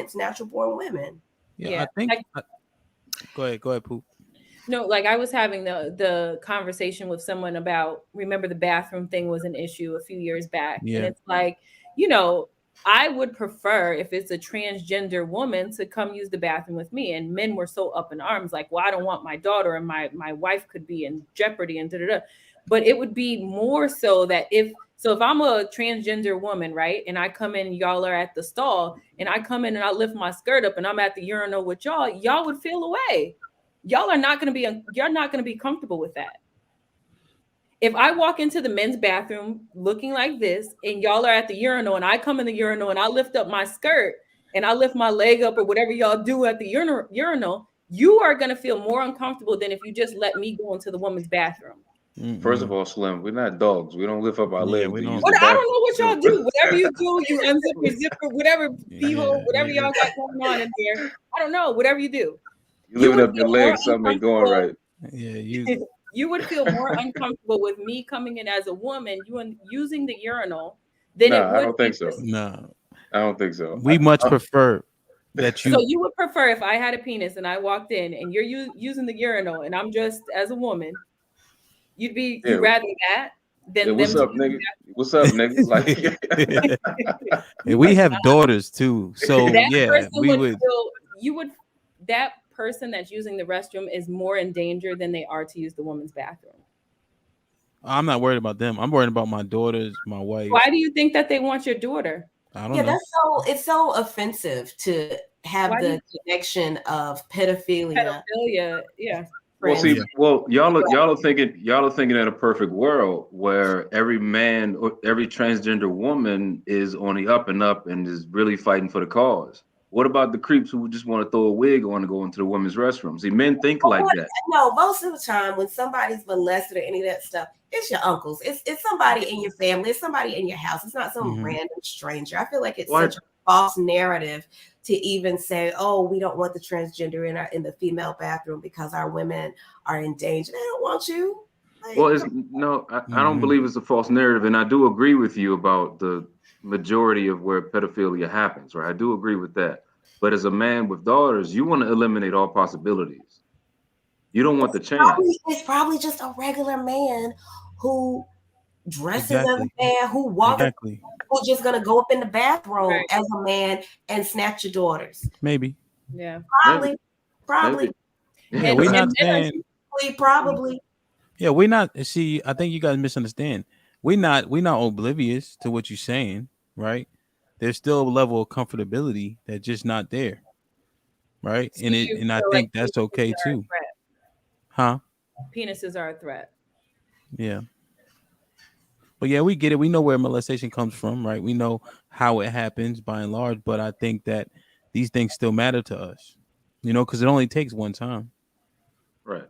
against natural born women. Yeah. I think. Go ahead, Poop. No, like I was having the conversation with someone about, remember the bathroom thing was an issue a few years back. Yeah. And it's like, you know, I would prefer if it's a transgender woman to come use the bathroom with me. And men were so up in arms, like, well, I don't want my daughter and my wife could be in jeopardy and da-da-da. But it would be more so that if I'm a transgender woman, right, and I come in, y'all are at the stall, and I come in and I lift my skirt up and I'm at the urinal with y'all would feel away. Y'all are not going to be, you're not going to be comfortable with that. If I walk into the men's bathroom looking like this and y'all are at the urinal and I come in the urinal and I lift up my skirt and I lift my leg up or whatever y'all do at the urinal, you are going to feel more uncomfortable than if you just let me go into the woman's bathroom. First of all, Slim, we're not dogs. We don't lift up our legs. I don't know what y'all do. Whatever you do, you unzip your zipper, whatever pee hole, whatever y'all got going on in there. I don't know. Whatever you do. You lift up your legs, something ain't going right. Yeah, you would feel more uncomfortable with me coming in as a woman, using the urinal than it would. I don't think so. No, I don't think so. We much prefer that you. So you would prefer if I had a penis and I walked in and you're using the urinal and I'm dressed as a woman, you'd rather that than what's up, nigga? What's up, nigga? Like, we have daughters too, so we would. That person that's using the restroom is more in danger than they are to use the woman's bathroom. I'm not worried about them. I'm worried about my daughters, my wife. Why do you think that they want your daughter? I don't know. It's so offensive to have the connection of pedophilia. Yeah. Well, see, y'all are thinking in a perfect world where every man or every transgender woman is on the up and up and is really fighting for the cause. What about the creeps who just want to throw a wig on and go into the women's restroom? See, men think like that. No, most of the time when somebody's molested or any of that stuff, it's your uncles. It's somebody in your family. It's somebody in your house. It's not some random stranger. I feel like it's such a false narrative to even say, oh, we don't want the transgender in the female bathroom because our women are in danger. They don't want you. Like, well, I don't believe it's a false narrative. And I do agree with you about the majority of where pedophilia happens, right? I do agree with that. But as a man with daughters, you want to eliminate all possibilities. You don't want the change. It's probably just a regular man who dresses as a man, who walks, who's just gonna go up in the bathroom as a man and snatch your daughters. Maybe. Yeah. Probably. Yeah, we're not saying. Probably. Yeah, we're not. See, I think you guys misunderstand. We're not oblivious to what you're saying, right? There's still a level of comfortability that's just not there, right? So and I think that's okay too. Huh? Penises are a threat. Yeah. But yeah, we get it. We know where molestation comes from, right? We know how it happens by and large, but I think that these things still matter to us, because it only takes one time. Right.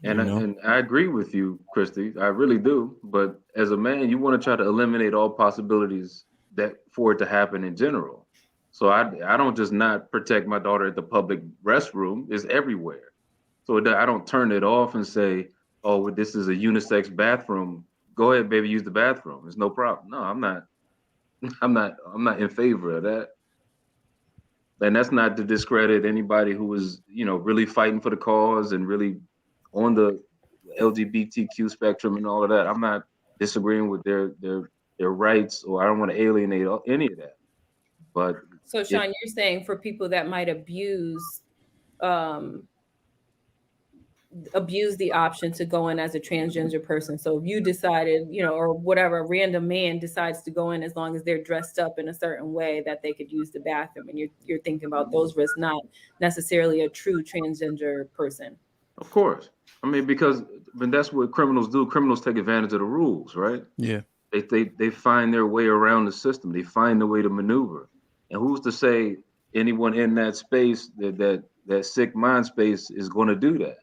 And I agree with you, Christy. I really do. But as a man, you want to try to eliminate all possibilities for it to happen in general. So I don't just not protect my daughter at the public restroom. It's everywhere. So I don't turn it off and say, oh, this is a unisex bathroom. Go ahead, baby, use the bathroom. There's no problem. No, I'm not. I'm not in favor of that. And that's not to discredit anybody who is, really fighting for the cause and really on the LGBTQ spectrum and all of that. I'm not disagreeing with their rights, or I don't want to alienate any of that. But so, Sean, you're saying for people that might abuse the option to go in as a transgender person. So if you decided, or whatever, a random man decides to go in as long as they're dressed up in a certain way that they could use the bathroom, and you're thinking about those risks, not necessarily a true transgender person. Of course. I mean, because that's what criminals do. Criminals take advantage of the rules, right? Yeah. They find their way around the system. They find a way to maneuver. And who's to say anyone in that space, that sick mind space, is going to do that?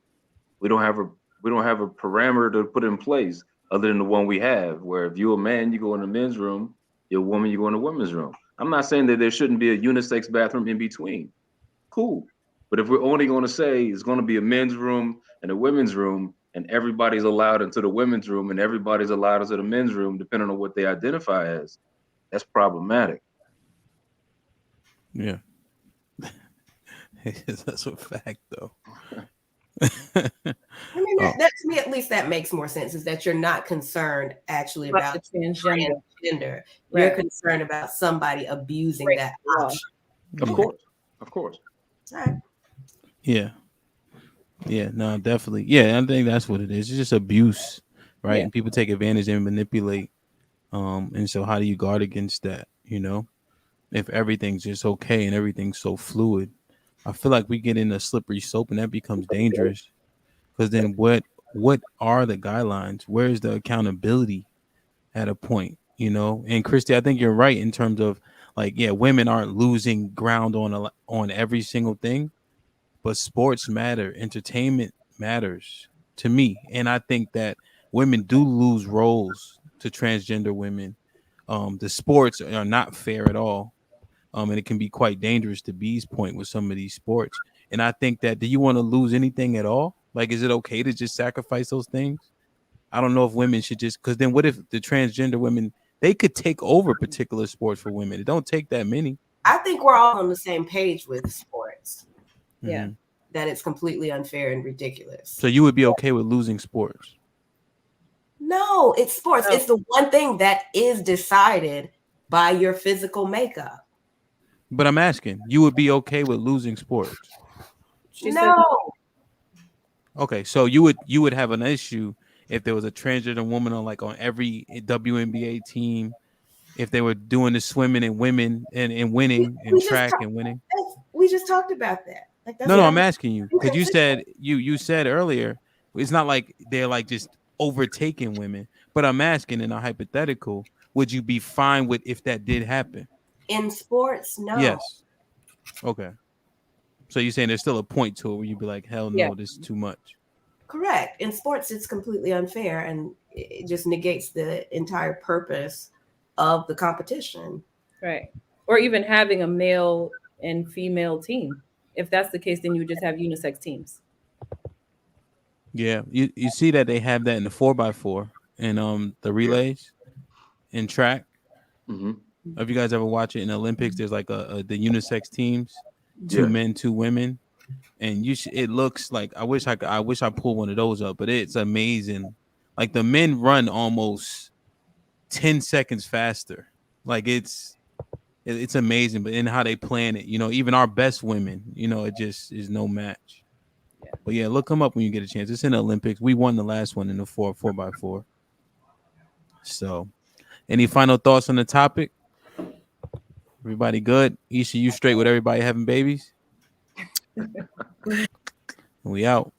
We don't have a parameter to put in place other than the one we have, where if you're a man, you go in the men's room, you're a woman, you go in the women's room. I'm not saying that there shouldn't be a unisex bathroom in between. Cool. But if we're only going to say it's going to be a men's room and a women's room, and everybody's allowed into the women's room and everybody's allowed into the men's room, depending on what they identify as, that's problematic. Yeah. That's a fact, though. I mean, Oh, that to me, at least that makes more sense, is that you're not concerned actually About about the transgender. transgender. You're Right. concerned about somebody abusing Break that the law. option. Of yeah. course. Of course. All right. Yeah. Yeah. No, definitely. Yeah, I think that's what it is. It's just abuse, right? Yeah. And people take advantage and manipulate. And so how do you guard against that? You know, if everything's just okay and everything's so fluid, I feel like we get in a slippery slope and that becomes dangerous. Because then what are the guidelines? Where's the accountability at a point? You know, and Christy, I think you're right in terms of like, yeah, women aren't losing ground on every single thing, but sports matter, entertainment matters to me, and I think that women do lose roles to transgender women. The sports are not fair at all, and it can be quite dangerous to B's point with some of these sports. And I think that, do you want to lose anything at all? Like, is it okay to just sacrifice those things? I don't know if women should just, because then what if the transgender women, they could take over particular sports for women? It don't take that many. I think we're all on the same page with sports, Yeah. Mhm. that it's completely unfair and ridiculous. So you would be okay with losing sports? No, it's sports. No. It's the one thing that is decided by your physical makeup. But I'm asking, you would be okay with losing sports? She No, said Okay, so you would have an issue if there was a transgender woman on every WNBA team, if they were doing the swimming and women and winning and we just track talked. and winning. We just talked about that. Like that's No, what I'm asking you because you consistent. said you said earlier it's not like they're like just overtaking women, but I'm asking in a hypothetical, would you be fine with if that did happen? In sports. No, Yes. Okay. So you're saying there's still a point to it where you'd be like, hell no, Yeah. this is too much. correct. In sports, it's completely unfair, and it just negates the entire purpose of the competition. right. Or even having a male and female team. If that's the case, then you would just have unisex teams. Yeah, you see that they have that in the 4x4 and the relays in track. Hmm. Have you guys ever watch it in the Olympics? There's like the unisex teams, two Yeah. men, two women, and it looks like I wish I pulled one of those up, but it's amazing. Like the men run almost 10 seconds faster. Like it's amazing, but in how they plan it, even our best women, it just is no match. Yeah. But yeah, look them up when you get a chance. It's in the Olympics. We won the last one in the 4x4. So, any final thoughts on the topic? Everybody good? Isha, you straight with everybody having babies? We out.